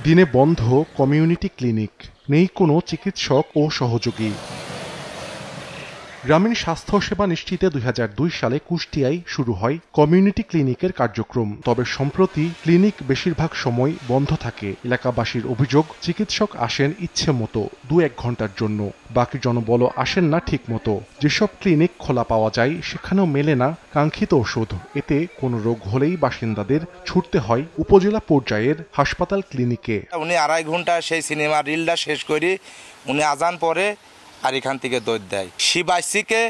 দিনে বন্ধ community clinic, নেই কোনো চিকিৎসক ও সহযোগী। গ্রামীণ স্বাস্থ্য সেবা নিশ্চিতে ২০০২ সালে কুষ্টিয়ায় শুরু হয় কমিউনিটি ক্লিনিকের কার্যক্রম। তবে সম্প্রতি ক্লিনিক বেশিরভাগ সময় বন্ধ থাকে। এলাকাবাসীর অভিযোগ, চিকিৎসক আসেন ইচ্ছে মতো ২-১ ঘন্টার জন্য, বাকি জনবলও আসেন না ঠিক মতো। যেসব ক্লিনিক খোলা পাওয়া যায় সেখানেও মেলে না কাঙ্ক্ষিত ওষুধ। এতে কোনো রোগ হলেই বাসিন্দাদের ছুটতে হয় উপজেলা পর্যায়ের হাসপাতাল ক্লিনিকে। উনি ২.৫ ঘন্টা সেই সিনেমা রিলটা শেষ করি, উনি আজান পরে আর এখান থেকে দৌড় দেয়। শিবাইসিকে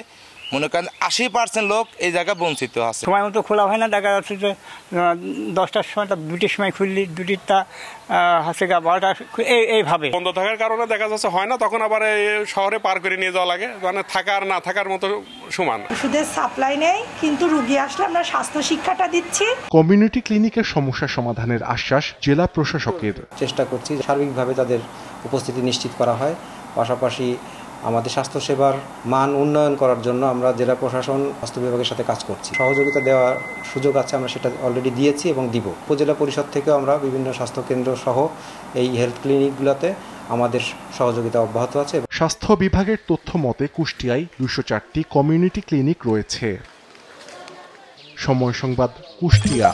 মনে করেন ৮০% লোক এই জায়গায় বঞ্চিত আছে। সময় মতো খোলা হয় না, দেখা যাচ্ছে যে ১০টার সময় ২টির সময় খুললি, ২টিরটা হচ্ছে ১২টা, এইভাবে বন্ধ থাকার কারণে দেখা যাচ্ছে হয় না। তখন আবার শহরে পার করে নিয়ে যাওয়া লাগে, মানে থাকার না থাকার মতো সমান। ওষুধের সাপ্লাই নেই, কিন্তু রোগী আসলে আমরা স্বাস্থ্য শিক্ষাটা দিচ্ছি। কমিউনিটি ক্লিনিকের সমস্যা সমাধানের আশ্বাস জেলা প্রশাসকের। চেষ্টা করছি সার্বিকভাবে তাদের উপস্থিতি নিশ্চিত করা হয়। পাশাপাশি আমাদের স্বাস্থ্যসেবার মান উন্নয়ন করার জন্য আমরা জেলা প্রশাসন স্বাস্থ্য বিভাগের সাথে কাজ করছি। সহযোগিতা দেওয়ার সুযোগ আছে, আমরা সেটা অলরেডি দিয়েছি এবং দিব। উপজেলা পরিষদ থেকেও আমরা বিভিন্ন স্বাস্থ্যকেন্দ্র সহ এই হেলথ ক্লিনিকগুলোতে আমাদের সহযোগিতা অব্যাহত আছে। স্বাস্থ্য বিভাগের তথ্য মতে কুষ্টিয়ায় ২০৪টি কমিউনিটি ক্লিনিক রয়েছে। সময় সংবাদ, কুষ্টিয়া।